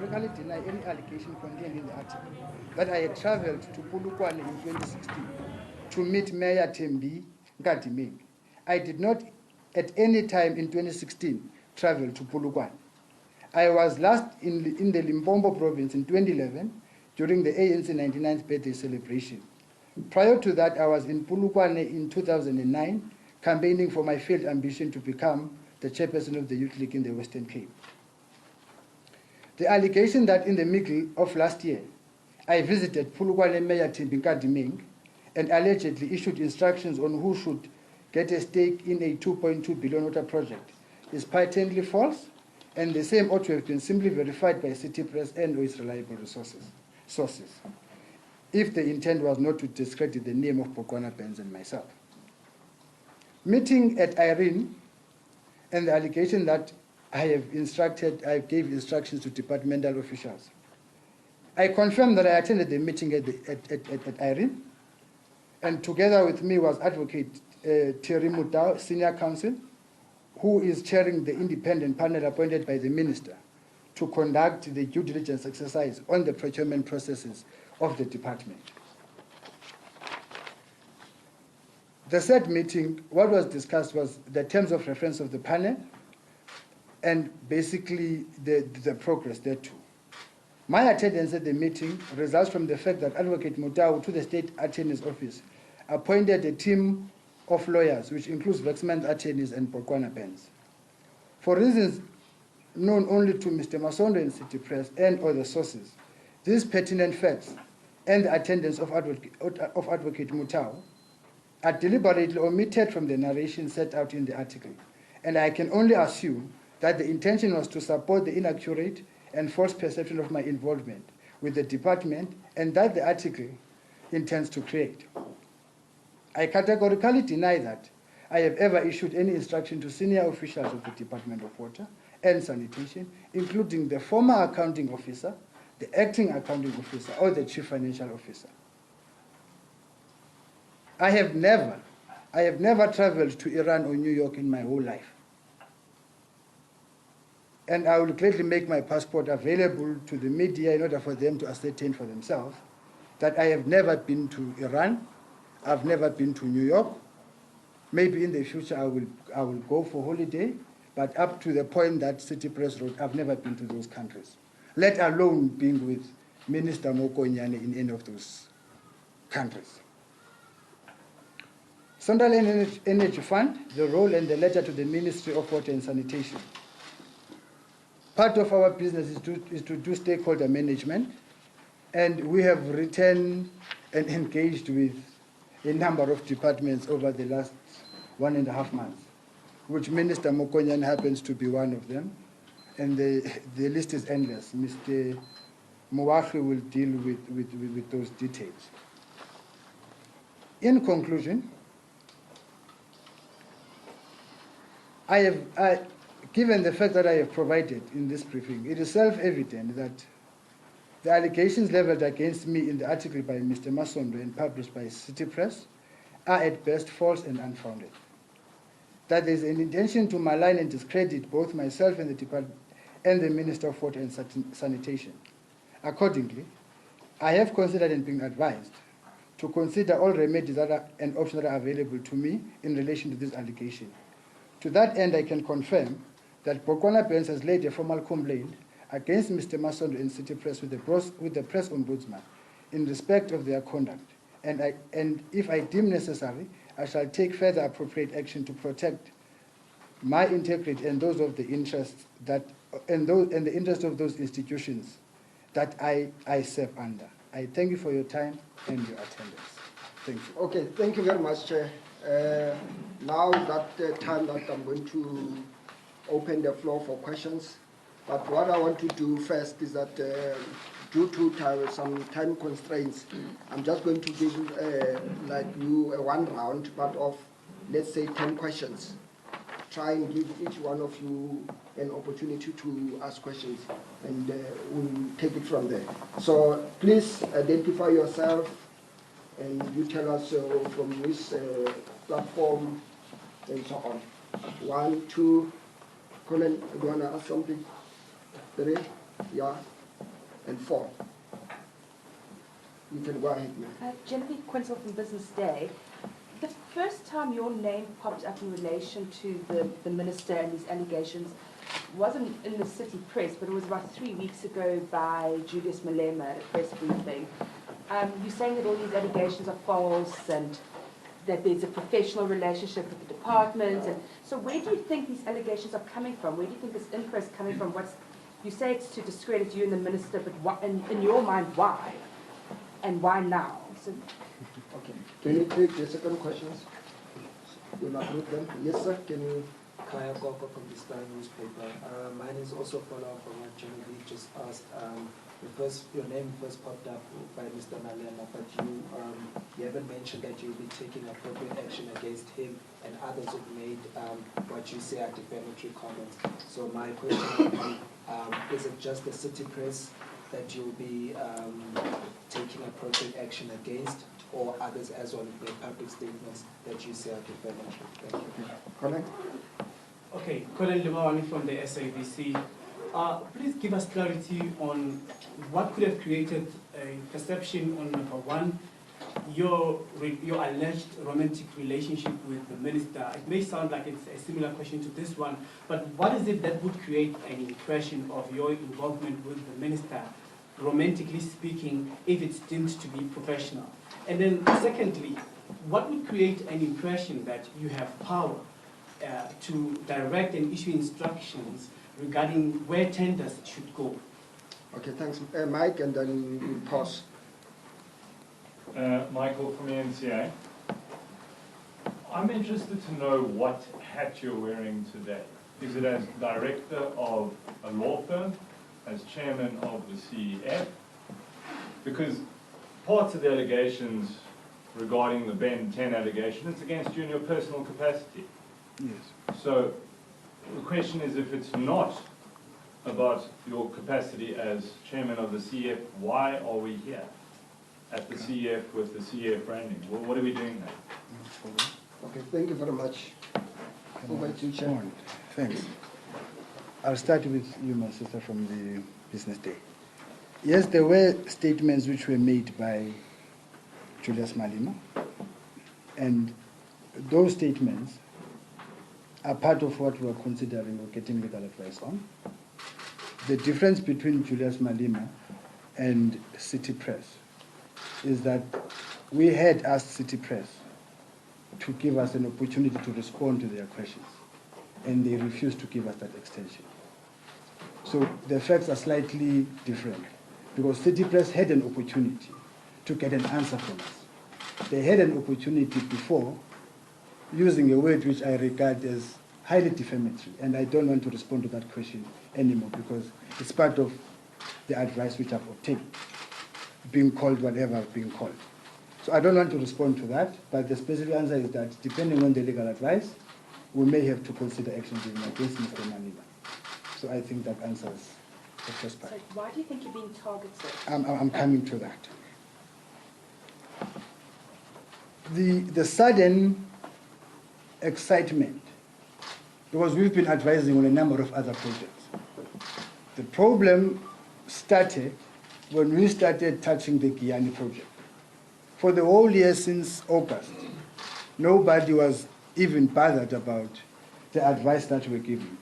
categorically deny any allegation contained in the article that I had traveled to Polokwane in 2016 to meet Mayor Thembi Nkadimeng. I did not at any time in 2016 travel to Polokwane. I was last in the Limpopo province in 2011 during the ANC 99th birthday celebration. Prior to that, I was in Polokwane in 2009 campaigning for my failed ambition to become the chairperson of the Youth League in the Western Cape. The allegation that in the middle of last year, I visited Polokwane Mayor Thembi Nkadimeng and allegedly issued instructions on who should get a stake in a 2.2 billion water project is patently false, and the same ought to have been simply verified by City Press and or its reliable sources, if the intent was not to discredit the name of Polokwane Benz and myself. Meeting at Irene and the allegation that I gave instructions to departmental officials. I confirm that I attended the meeting at Irene, and together with me was Advocate Thierry Mutau, Senior Counsel, who is chairing the independent panel appointed by the Minister to conduct the due diligence exercise on the procurement processes of the department. The said meeting, what was discussed was the terms of reference of the panel and basically the progress thereto. My attendance at the meeting results from the fact that Advocate Mutau, to the State Attorney's Office, appointed a team of lawyers, which includes Vexman attorneys and Polokwane Benz. For reasons known only to Mr. Masondo and City Press and other sources, these pertinent facts and the attendance of Advocate Mutau are deliberately omitted from the narration set out in the article, and I can only assume that the intention was to support the inaccurate and false perception of my involvement with the department and that the article intends to create. I categorically deny that I have ever issued any instruction to senior officials of the Department of Water and Sanitation, including the former accounting officer, the acting accounting officer, or the chief financial officer. I have never traveled to Iran or New York in my whole life. And I will gladly make my passport available to the media in order for them to ascertain for themselves that I have never been to Iran, I've never been to New York. Maybe in the future I will go for holiday, but up to the point that City Press wrote, I've never been to those countries, let alone being with Minister Mokonyane in any of those countries. Central Energy Fund, the role and the letter to the Ministry of Water and Sanitation. Part of our business is to do stakeholder management, and we have written and engaged with a number of departments over the last 1.5 months, which Minister Mokonyan happens to be one of them, and the list is endless. Mr. Muwachi will deal with those details. In conclusion, given the fact that I have provided in this briefing, it is self-evident that the allegations leveled against me in the article by Mr. Masondo and published by City Press are at best false and unfounded. That there is an intention to malign and discredit both myself and the department and the Minister of Water and Sanitation. Accordingly, I have considered and been advised to consider all remedies and options that are available to me in relation to this allegation. To that end, I can confirm that Polokwane Benz has laid a formal complaint against Mr. Masondo and City Press with the Press Ombudsman in respect of their conduct, and if I deem necessary, I shall take further appropriate action to protect my integrity and those of the interests and the interest of those institutions that I serve under. I thank you for your time and your attendance. Thank you. Okay, thank you very much, Chair. Now that the time that I'm going to open the floor for questions, but what I want to do first is that due to some time constraints, I'm just going to give like you one round, but of let's say 10 questions. Try and give each one of you an opportunity to ask questions, and we'll take it from there. So please identify yourself, and you tell us from which platform, and so on. 1, 2, Colin, do you want to ask something? 3, yeah, 4. You can go ahead, ma'am. Genevieve Quintal from Business Day. The first time your name popped up in relation to the minister and these allegations wasn't in the city press, but it was about 3 weeks ago by Julius Malema at a press briefing. You're saying that all these allegations are false and that there's a professional relationship with the department. And so where do you think these allegations are coming from? Where do you think this inquest is coming from? You say it's to discredit you and the minister, but in your mind, why? And why now? So, okay. Can you take the second questions? You'll not group them. Yes, sir. Can you? Kaya Koko from the Star newspaper. Mine is also follow-up from what Genevieve just asked. Your name first popped up by Mr. Malema, but you haven't mentioned that you'll be taking appropriate action against him and others who've made what you say are defamatory comments. So my question would be, is it just the city press that you'll be taking appropriate action against, or others as well with their public statements that you say are defamatory? Thank you. Correct. Okay, Colin Limawani from the SABC. Please give us clarity on what could have created a perception on, number one, your alleged romantic relationship with the minister. It may sound like it's a similar question to this one, but what is it that would create an impression of your involvement with the minister, romantically speaking, if it's deemed to be professional? And then secondly, what would create an impression that you have power to direct and issue instructions regarding where tenders should go? Okay, thanks. Mike, and then we pause. Michael from the NCA. I'm interested to know what hat you're wearing today. Is it as director of a law firm, as chairman of the CEF? Because parts of the allegations regarding the Ben 10 allegation, it's against you in your personal capacity. Yes. So the question is, if it's not about your capacity as chairman of the CEF, why are we here at the CEF with the CEF branding? Well, what are we doing there? Okay, thank you very much. Over to you, Chair. Thanks. I'll start with you, my sister, from the Business Day. Yes, there were statements which were made by Julius Malema, and those statements are part of what we're considering or getting legal advice on. The difference between Julius Malema and City Press is that we had asked City Press to give us an opportunity to respond to their questions, and they refused to give us that extension. So the facts are slightly different, because City Press had an opportunity to get an answer from us. They had an opportunity before, using a word which I regard as highly defamatory, and I don't want to respond to that question anymore because it's part of the advice which I've obtained, being called whatever I've been called. So I don't want to respond to that, but the specific answer is that depending on the legal advice, we may have to consider action taken against Mr. Malema. So I think that answers the first part. so why do you think you're being targeted? I'm coming to that. The sudden excitement, because we've been advising on a number of other projects. The problem started when we started touching the Giyani project. For the whole year since August, nobody was even bothered about the advice that we're giving.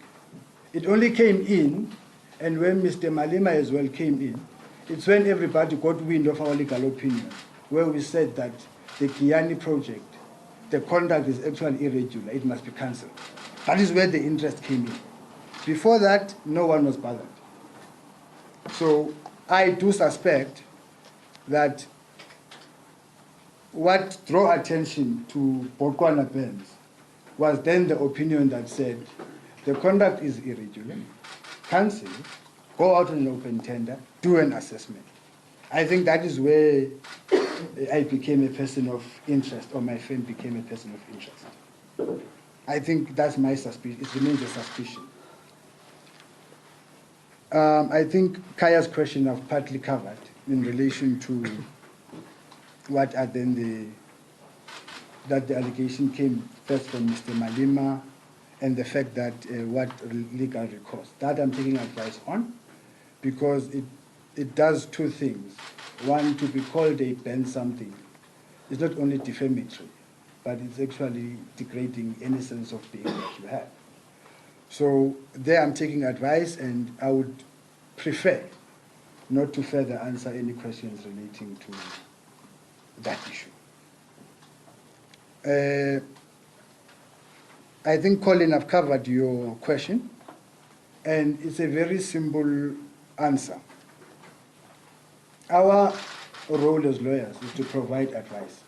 It only came in, and when Mr. Malema as well came in, it's when everybody got wind of our legal opinion, where we said that the Giyani project, the conduct is actually irregular, it must be cancelled. That is where the interest came in. Before that, no one was bothered. So I do suspect that what drew attention to Botswana Benz was then the opinion that said the conduct is irregular, cancel, go out on an open tender, do an assessment. I think that is where I became a person of interest, or my friend became a person of interest. I think that's my suspicion. It remains a suspicion. I think Kaya's question I've partly covered in relation to what are then that the allegation came first from Mr. Malema, and the fact that what legal recourse. That I'm taking advice on, because it does two things. One, to be called a ban something is not only defamatory, but it's actually degrading any sense of being that you have. So there I'm taking advice, and I would prefer not to further answer any questions relating to that issue. I think, Colin, I've covered your question, and it's a very simple answer. Our role as lawyers is to provide advice.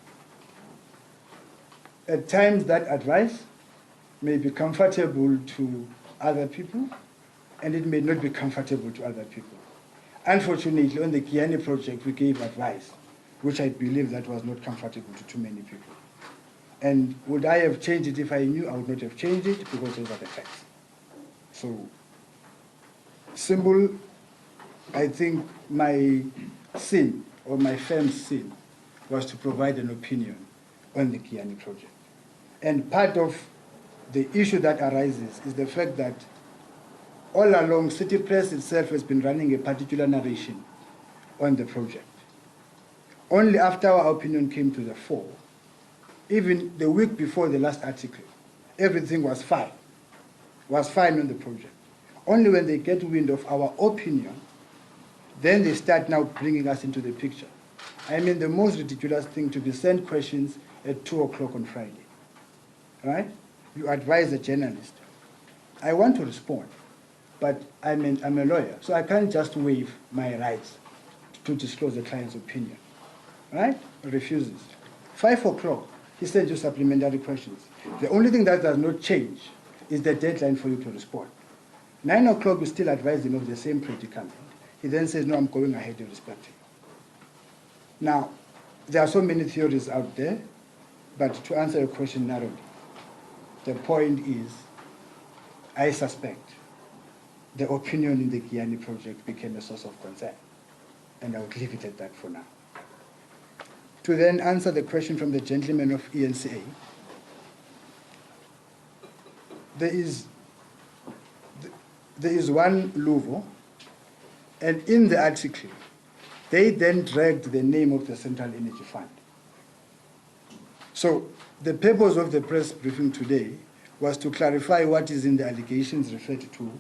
At times, that advice may be comfortable to other people, and it may not be comfortable to other people. Unfortunately, on the Kiani project, we gave advice, which I believe that was not comfortable to too many people. And would I have changed it if I knew? I would not have changed it, because those are the facts. So, simple, I think my sin, or my firm's sin, was to provide an opinion on the Kiani project. And part of the issue that arises is the fact that all along, City Press itself has been running a particular narration on the project. Only after our opinion came to the fore, even the week before the last article, everything was fine on the project. Only when they get wind of our opinion, then they start now bringing us into the picture. I mean, the most ridiculous thing to be sent questions at 2 o'clock on Friday, right? You advise a journalist. I want to respond, but I'm a lawyer, so I can't just waive my rights to disclose the client's opinion, right? Refuses. 5 o'clock, he sends you supplementary questions. The only thing that does not change is the deadline for you to respond. 9 o'clock, you still advise him of the same predicament. He then says, no, I'm going ahead to respect him. Now, there are so many theories out there, but to answer your question narrowly, the point is, I suspect the opinion in the Kiani project became a source of concern, and I would leave it at that for now. To then answer the question from the gentleman of ENCA, there is one Luvo, and in the article, they then dragged the name of the Central Energy Fund. So the purpose of the press briefing today was to clarify what is in the allegations referred to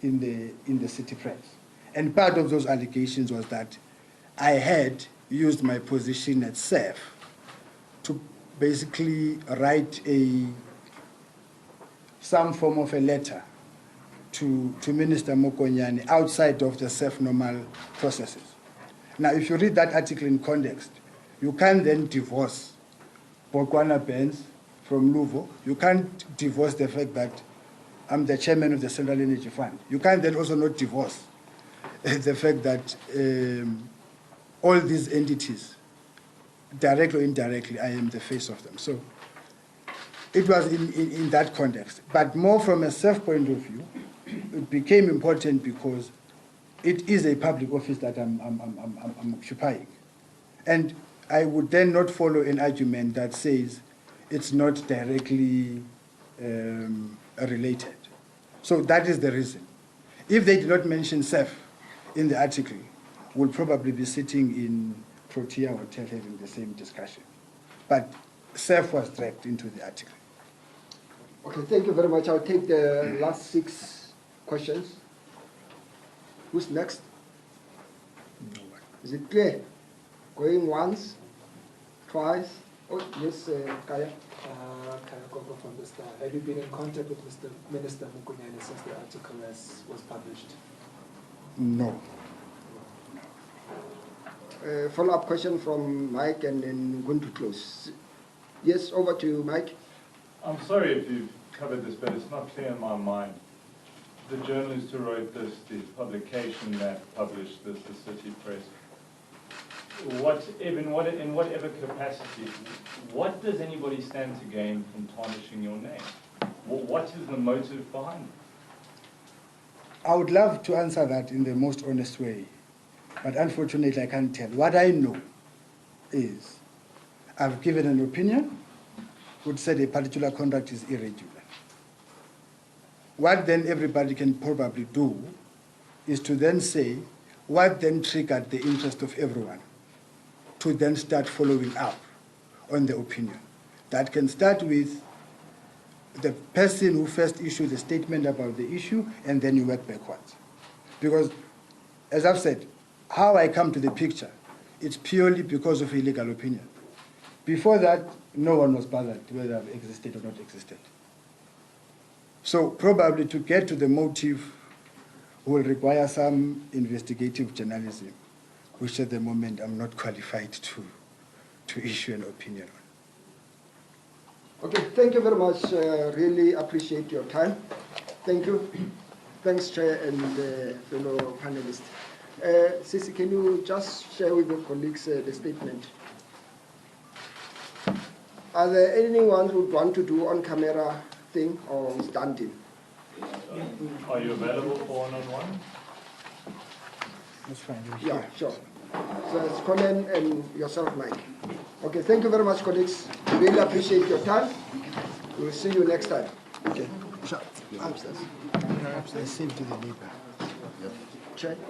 in the City Press. And part of those allegations was that I had used my position at SEF to basically write some form of a letter to Minister Mokonyane outside of the SEF normal processes. Now, if you read that article in context, you can't then divorce Bokwana Benz from Luvo. You can't divorce the fact that I'm the chairman of the Central Energy Fund. You can't then also not divorce the fact that all these entities, directly or indirectly, I am the face of them. So it was in that context. But more from a SEF point of view, it became important because it is a public office that I'm occupying. And I would then not follow an argument that says it's not directly related. So that is the reason. If they did not mention SEF in the article, we'll probably be sitting in Protea Hotel having the same discussion. But SEF was dragged into the article. Okay, thank you very much. I'll take the last 6 questions. Who's next? No one. Is it clear? Going once, twice? Oh, yes, Kaya. Kaya Koko from the Star. Have you been in contact with Minister Mokonyane since the article was published? No. Follow-up question from Mike, and then we're going to close. Yes, over to you, Mike. I'm sorry if you've covered this, but it's not clear in my mind. The journalist who wrote this, the publication that published this, the City Press, in whatever capacity, what does anybody stand to gain from tarnishing your name? What is the motive behind it? I would love to answer that in the most honest way, but unfortunately I can't tell. What I know is I've given an opinion which said a particular conduct is irregular. What then everybody can probably do is to then say, what then triggered the interest of everyone to then start following up on the opinion. That can start with the person who first issued the statement about the issue, and then you work backwards. Because, as I've said, how I come to the picture, it's purely because of a legal opinion. Before that, no one was bothered whether it existed or not existed. So probably to get to the motive will require some investigative journalism, which at the moment I'm not qualified to issue an opinion on. Okay, thank you very much. Really appreciate your time. Thank you. Thanks, Chair and fellow panelists. Sisi, can you just share with your colleagues the statement? Are there anyone who would want to do on-camera thing or standing? Are you available for one-on-one? That's fine. Yeah, sure. So it's Colin and yourself, Mike. Okay, thank you very much, colleagues. Really appreciate your time. We'll see you next time. Okay. Sure. Upstairs. I saved you the neighbor. Chair.